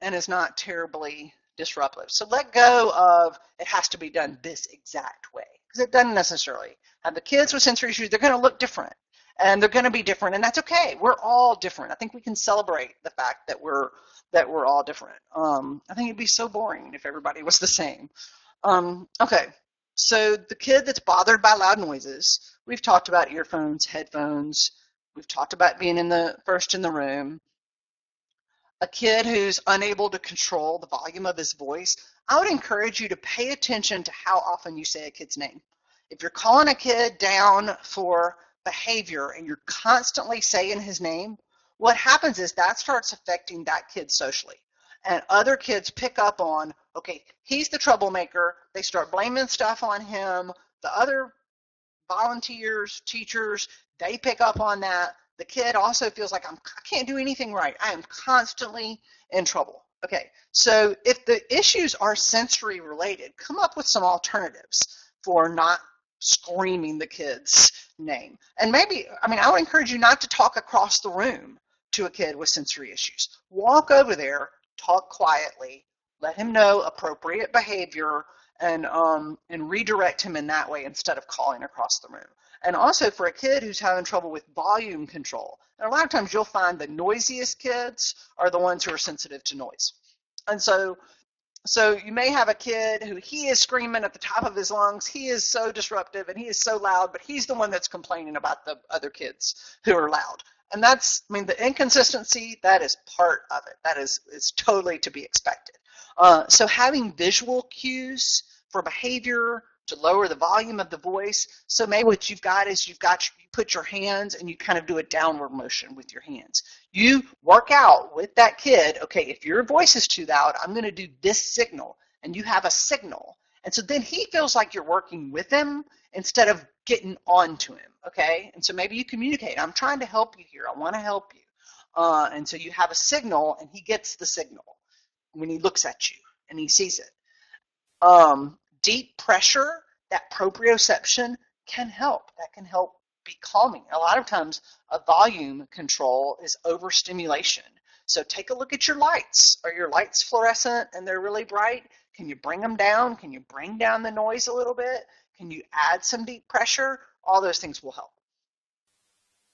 is not terribly disruptive. So let go of it has to be done this exact way because it doesn't necessarily. And the kids with sensory issues, they're going to look different and they're going to be different, and that's okay. We're all different. I think we can celebrate the fact that we're all different. I think it'd be so boring if everybody was the same. Okay, so the kid that's bothered by loud noises, we've talked about earphones, headphones. We've talked about being in the room. A kid who's unable to control the volume of his voice, I would encourage you to pay attention to how often you say a kid's name. If you're calling a kid down for behavior and you're constantly saying his name, what happens is that starts affecting that kid socially. And other kids pick up on, okay, he's the troublemaker. They start blaming stuff on him. The other volunteers, teachers, they pick up on that. The kid also feels like I can't do anything right. I am constantly in trouble. Okay, so if the issues are sensory related, come up with some alternatives for not screaming the kid's name. And maybe, I would encourage you not to talk across the room to a kid with sensory issues. Walk over there, talk quietly, let him know appropriate behavior, and redirect him in that way instead of calling across the room. And also for a kid who's having trouble with volume control, and a lot of times you'll find the noisiest kids are the ones who are sensitive to noise. And so you may have a kid who he is screaming at the top of his lungs, he is so disruptive and he is so loud, but he's the one that's complaining about the other kids who are loud. And that's, the inconsistency, that is part of it. That is totally to be expected. So having visual cues for behavior to lower the volume of the voice. So maybe what you've got is you put your hands and you kind of do a downward motion with your hands. You work out with that kid, okay, if your voice is too loud, I'm going to do this signal, and you have a signal. And so then he feels like you're working with him instead of getting on to him, okay? And so maybe you communicate, I'm trying to help you here, I want to help you. And so you have a signal, and he gets the signal when he looks at you and he sees it. Deep pressure, that proprioception can help. That can help be calming. A lot of times a volume control is overstimulation. So take a look at your lights. Are your lights fluorescent and they're really bright? Can you bring them down? Can you bring down the noise a little bit? Can you add some deep pressure? All those things will help.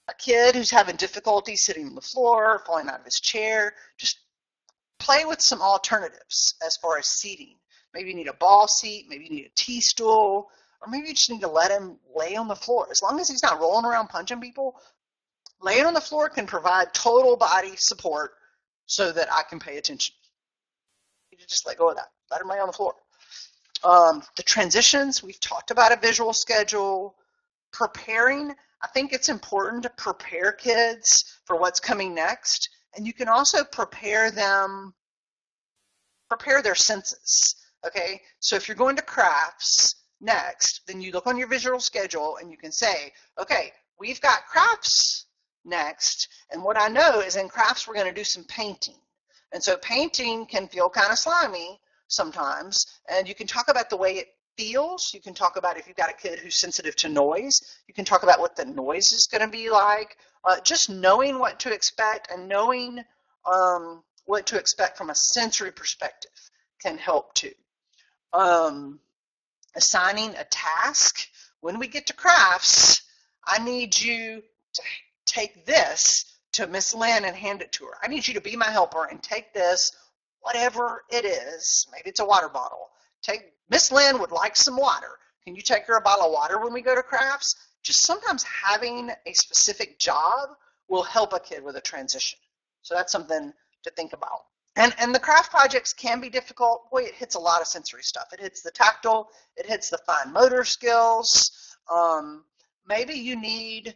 A kid who's having difficulty sitting on the floor, falling out of his chair, just play with some alternatives as far as seating. Maybe you need a ball seat, maybe you need a tea stool, or maybe you just need to let him lay on the floor. As long as he's not rolling around punching people, laying on the floor can provide total body support so that I can pay attention. You just let go of that. Let him lay on the floor. The transitions, we've talked about a visual schedule. Preparing, I think it's important to prepare kids for what's coming next. And you can also prepare their senses. Okay, so if you're going to crafts next, then you look on your visual schedule and you can say, okay, we've got crafts next, and what I know is in crafts we're going to do some painting. And so painting can feel kind of slimy sometimes, and you can talk about the way it feels. You can talk about if you've got a kid who's sensitive to noise, you can talk about what the noise is going to be like. Just knowing what to expect and knowing what to expect from a sensory perspective can help too. Assigning a task. When we get to crafts, I need you to take this to Miss Lynn and hand it to her. I need you to be my helper and take this, whatever it is. Maybe it's a water bottle. Miss Lynn would like some water. Can you take her a bottle of water when we go to crafts? Just sometimes having a specific job will help a kid with a transition. So that's something to think about. And the craft projects can be difficult. Boy, it hits a lot of sensory stuff. It hits the tactile, it hits the fine motor skills. Maybe you need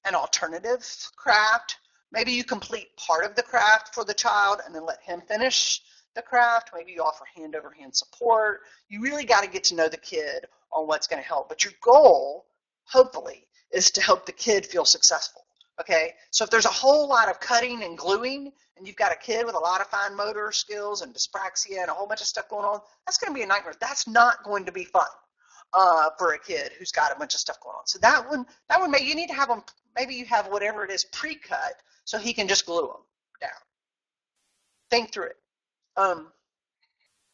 an alternative craft. Maybe you complete part of the craft for the child and then let him finish the craft. Maybe you offer hand-over-hand support. You really got to get to know the kid on what's going to help. But your goal, hopefully, is to help the kid feel successful. Okay, so if there's a whole lot of cutting and gluing and you've got a kid with a lot of fine motor skills and dyspraxia and a whole bunch of stuff going on, that's going to be a nightmare. That's not going to be fun for a kid who's got a bunch of stuff going on. So that one, maybe you need to have them, maybe you have whatever it is pre-cut so he can just glue them down. Think through it.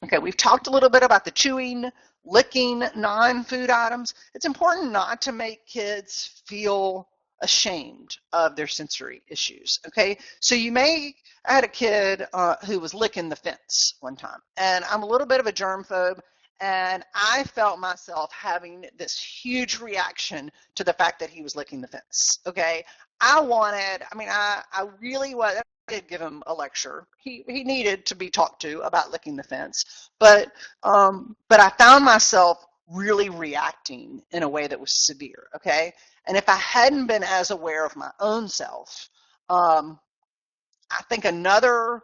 Okay, we've talked a little bit about the chewing, licking, non-food items. It's important not to make kids feel ashamed of their sensory issues. Okay, so I had a kid who was licking the fence one time, and I'm a little bit of a germphobe, and I felt myself having this huge reaction to the fact that he was licking the fence. Okay, I really was. I did give him a lecture. He needed to be talked to about licking the fence, but I found myself really reacting in a way that was severe. Okay, and if I hadn't been as aware of my own self, I think another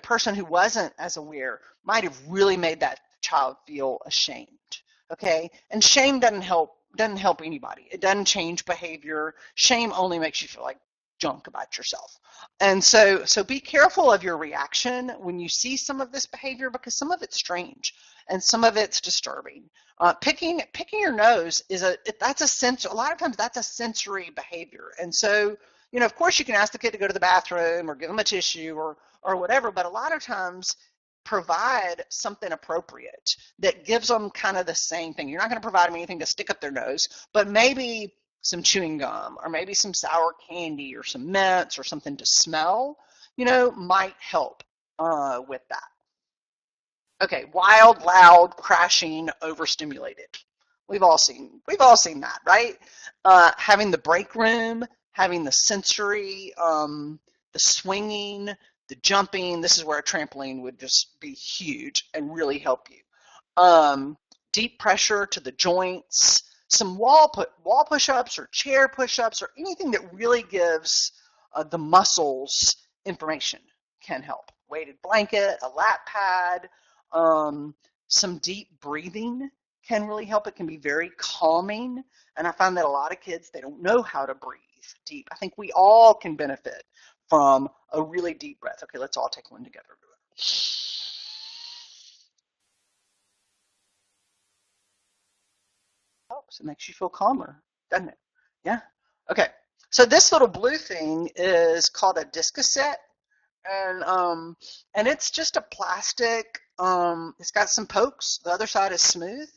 person who wasn't as aware might have really made that child feel ashamed. Okay, and shame doesn't help anybody. It doesn't change behavior. Shame only makes you feel like junk about yourself. And so be careful of your reaction when you see some of this behavior, because some of it's strange and some of it's disturbing. Picking your nose a lot of times that's a sensory behavior. And so, of course you can ask the kid to go to the bathroom or give them a tissue or whatever, but a lot of times provide something appropriate that gives them kind of the same thing. You're not going to provide them anything to stick up their nose, but maybe some chewing gum or maybe some sour candy or some mints or something to smell, might help with that. Okay, wild, loud, crashing, overstimulated. We've all seen that, right? Having the break room, having the sensory, the swinging, the jumping. This is where a trampoline would just be huge and really help you. Deep pressure to the joints, some wall push-ups or chair push-ups or anything that really gives the muscles information can help. Weighted blanket, a lap pad, some deep breathing can really help. It can be very calming, and I find that a lot of kids, they don't know how to breathe deep. I think we all can benefit from a really deep breath. Okay, let's all take one together. Helps. It makes you feel calmer, doesn't it? Yeah. Okay. So this little blue thing is called a discassette, and it's just a plastic. It's got some pokes. The other side is smooth,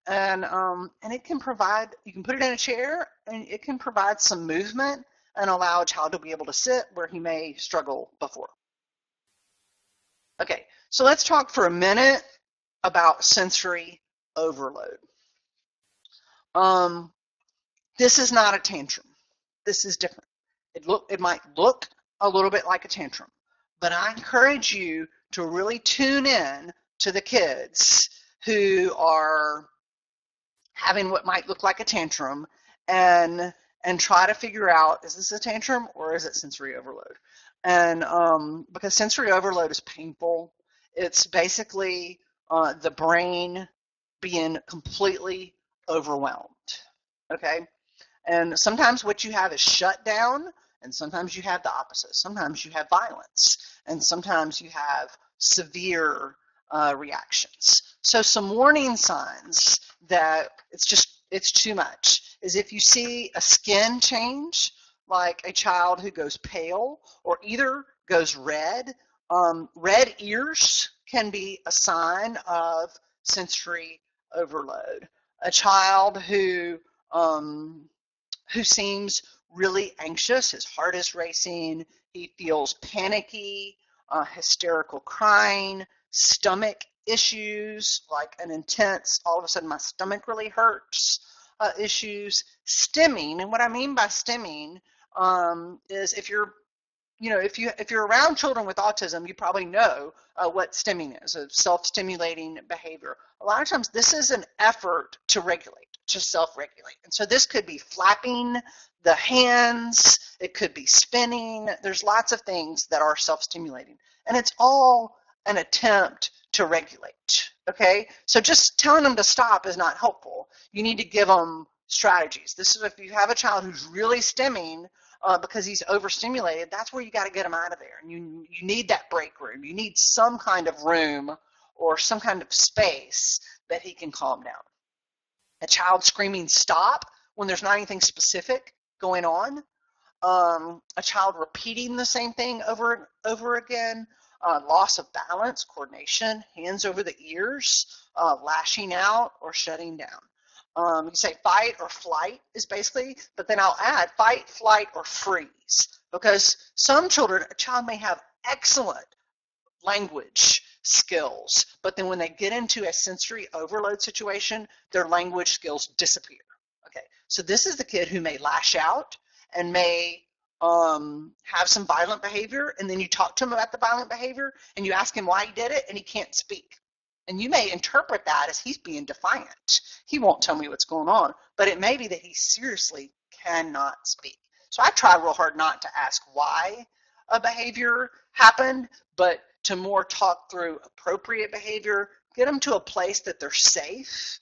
and it can provide, you can put it in a chair and it can provide some movement and allow a child to be able to sit where he may struggle before. Okay, so let's talk for a minute about sensory overload. This is not a tantrum. This is different. It might look a little bit like a tantrum, but I encourage you to really tune in to the kids who are having what might look like a tantrum and try to figure out, is this a tantrum or is it sensory overload? And because sensory overload is painful, it's basically the brain being completely overwhelmed. Okay, and sometimes what you have is shut down, and sometimes you have the opposite. Sometimes you have violence, and sometimes you have severe reactions. So some warning signs that it's too much is if you see a skin change, like a child who goes pale or either goes red. Red ears can be a sign of sensory overload. A child who seems really anxious, his heart is racing, he feels panicky, hysterical crying, stomach issues, like an intense, all of a sudden my stomach really hurts, issues, stimming. And what I mean by stimming is if you're around children with autism, you probably know what stimming is, a self-stimulating behavior. A lot of times this is an effort to regulate, to self-regulate. And so this could be flapping the hands, it could be spinning. There's lots of things that are self-stimulating. And it's all an attempt to regulate, okay? So just telling them to stop is not helpful. You need to give them strategies. This is if you have a child who's really stimming, because he's overstimulated, that's where you got to get him out of there. And you need that break room. You need some kind of room or some kind of space that he can calm down. A child screaming stop when there's not anything specific going on. A child repeating the same thing over and over again. Loss of balance, coordination, hands over the ears, lashing out or shutting down. You say fight or flight is basically, but then I'll add fight, flight, or freeze. Because some children, a child may have excellent language skills, but then when they get into a sensory overload situation, their language skills disappear. Okay, so this is the kid who may lash out and may have some violent behavior, and then you talk to him about the violent behavior, and you ask him why he did it, and he can't speak. And you may interpret that as he's being defiant. He won't tell me what's going on, but it may be that he seriously cannot speak. So I try real hard not to ask why a behavior happened, but to more talk through appropriate behavior, get them to a place that they're safe,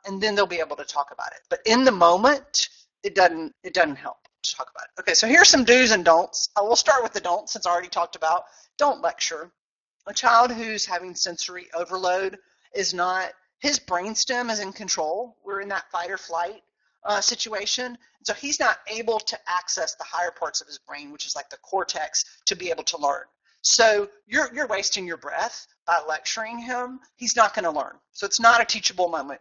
and then they'll be able to talk about it. But in the moment, it doesn't help to talk about it. Okay, so here's some do's and don'ts. We'll start with the don'ts, since I already talked about. Don't lecture. A child who's having sensory overload is not, his brainstem is in control. We're in that fight or flight situation. So he's not able to access the higher parts of his brain, which is like the cortex, to be able to learn. So you're wasting your breath by lecturing him. He's not going to learn. So it's not a teachable moment.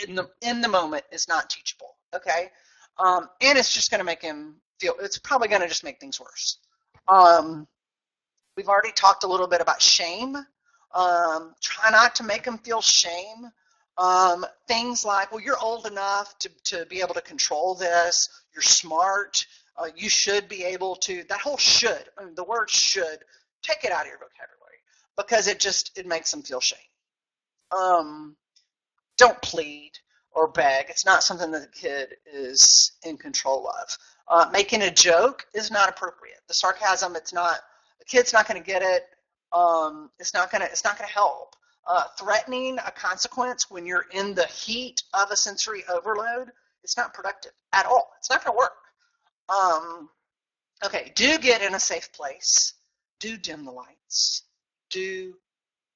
In the moment, it's not teachable. Okay, and it's just going to make him feel. It's probably going to just make things worse. We've already talked a little bit about shame. Try not to make them feel shame. Things like, well, you're old enough to be able to control this. You're smart. You should be able to. That whole should, I mean, the word should, take it out of your vocabulary because it makes them feel shame. Don't plead or beg. It's not something that the kid is in control of. Making a joke is not appropriate. The sarcasm, it's not. The kid's not going to get it. It's not going to help. Threatening a consequence when you're in the heat of a sensory overload, it's not productive at all. It's not going to work. Okay, do get in a safe place. Do dim the lights. Do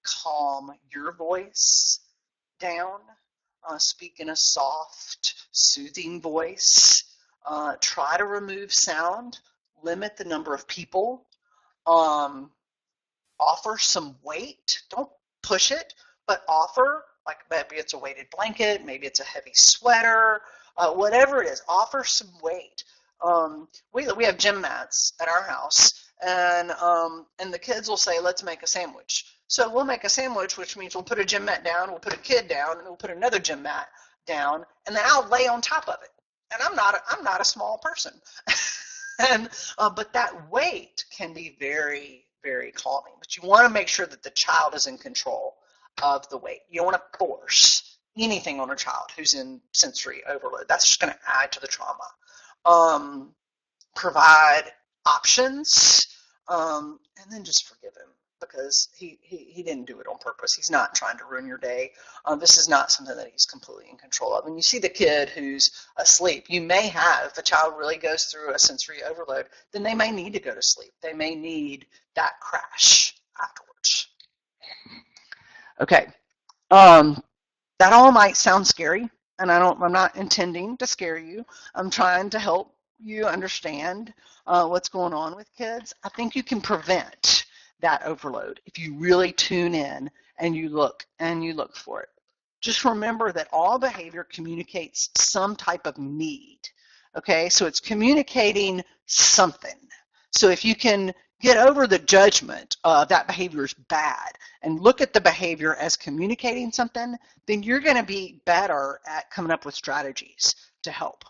calm your voice down. Speak in a soft, soothing voice. Try to remove sound. Limit the number of people. Offer some weight. Don't push it, but offer Like maybe it's a weighted blanket, maybe it's a heavy sweater, whatever it is, offer some weight. We have gym mats at our house, and the kids will say, let's make a sandwich. So we'll make a sandwich, which means we'll put a gym mat down, we'll put a kid down, and we'll put another gym mat down, and then I'll lay on top of it. And I'm not a small person, and but that weight can be very, very calming. But you want to make sure that the child is in control of the weight. You don't want to force anything on a child who's in sensory overload. That's just going to add to the trauma. Provide options, and then just forgive him because he didn't do it on purpose. He's not trying to ruin your day. This is not something that he's completely in control of. And you see the kid who's asleep. You may have, if a child really goes through a sensory overload, then they may need to go to sleep. They may need that crash afterwards. Okay. That all might sound scary, and I'm not intending to scare you. I'm trying to help you understand what's going on with kids. I think you can prevent that overload if you really tune in and you look for it. Just remember that all behavior communicates some type of need. Okay, so it's communicating something. So if you can get over the judgment of that behavior is bad and look at the behavior as communicating something, then you're going to be better at coming up with strategies to help.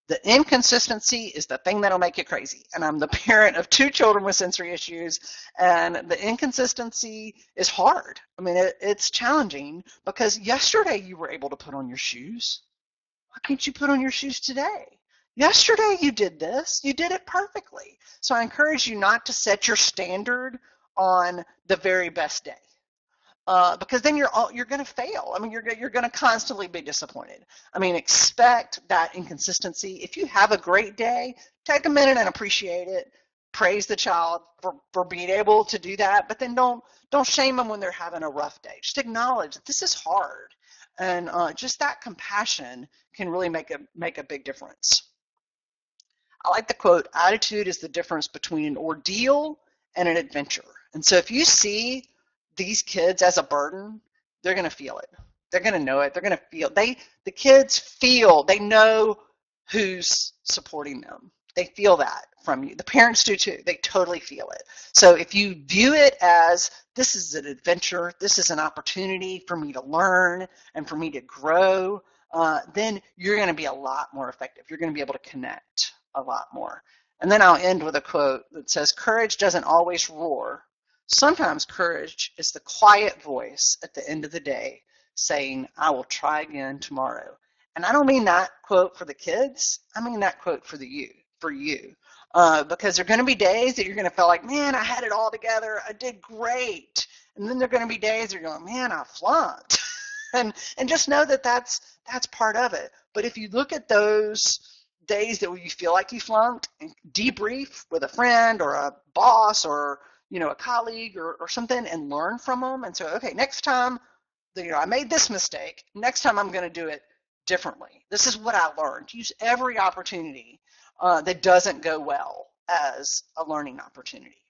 The inconsistency is the thing that'll make you crazy. And I'm the parent of 2 children with sensory issues, and the inconsistency is hard. I mean, it's challenging because yesterday you were able to put on your shoes. Why can't you put on your shoes today? Yesterday you did this. You did it perfectly. So I encourage you not to set your standard on the very best day. Because then you're going to fail. I mean, you're going to constantly be disappointed. I mean, expect that inconsistency. If you have a great day, take a minute and appreciate it. Praise the child for being able to do that, but then don't shame them when they're having a rough day. Just acknowledge that this is hard, and just that compassion can really make a big difference. I like the quote, attitude is the difference between an ordeal and an adventure. And so if you see these kids as a burden, they're going to feel it. They're going to know it. They're going to feel, the kids feel, they know who's supporting them. They feel that from you. The parents do too. They totally feel it. So if you view it as this is an adventure, this is an opportunity for me to learn and for me to grow, then you're going to be a lot more effective. You're going to be able to connect a lot more. And then I'll end with a quote that says, courage doesn't always roar. Sometimes courage is the quiet voice at the end of the day saying, I will try again tomorrow. And I don't mean that quote for the kids. I mean that quote for you. Because there are going to be days that you're going to feel like, man, I had it all together. I did great. And then there are going to be days you're going, man, I flunked. and just know that that's part of it. But if you look at those days that you feel like you flunked and debrief with a friend or a boss or a colleague or something and learn from them and say, okay, next time, I made this mistake. Next time I'm going to do it differently. This is what I learned. Use every opportunity that doesn't go well as a learning opportunity.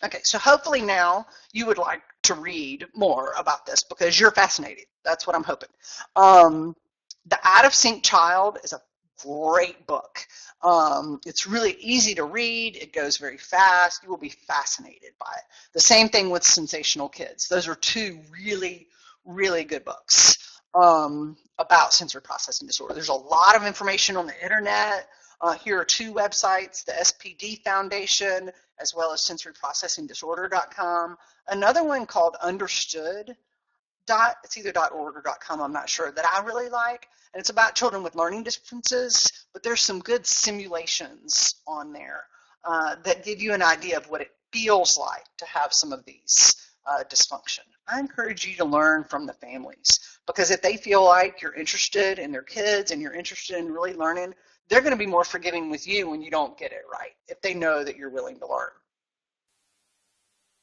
Okay, so hopefully now you would like to read more about this because you're fascinated. That's what I'm hoping. The Out of Sync Child is a great book. It's really easy to read. It goes very fast. You will be fascinated by it. The same thing with Sensational Kids. Those are 2 really, really good books about sensory processing disorder. There's a lot of information on the internet. Here are 2 websites, the SPD Foundation, as well as sensoryprocessingdisorder.com. Another one called Understood. It's either .org or .com, I'm not sure, that I really like. And it's about children with learning differences, but there's some good simulations on there that give you an idea of what it feels like to have some of these dysfunction. I encourage you to learn from the families because if they feel like you're interested in their kids and you're interested in really learning, they're going to be more forgiving with you when you don't get it right, if they know that you're willing to learn.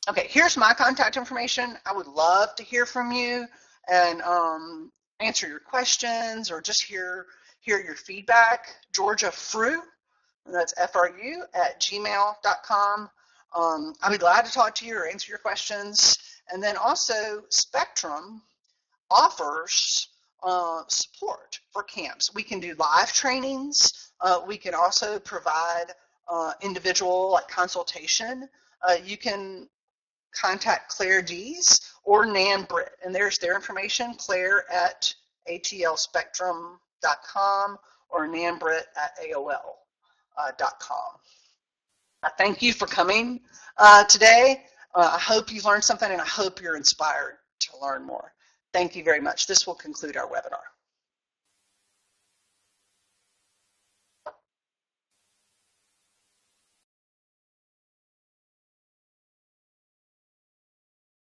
Okay, here's my contact information. I would love to hear from you and answer your questions or just hear your feedback. Georgia Fru, that's FRU, @gmail.com. I'd be glad to talk to you or answer your questions. And then also Spectrum offers support for camps. We can do live trainings. We can also provide individual like consultation. You can contact Claire Dees or Nan Britt, and there's their information, Claire at atlspectrum.com or Nan Britt at AOL.com. I thank you for coming today. I hope you've learned something, and I hope you're inspired to learn more. Thank you very much. This will conclude our webinar.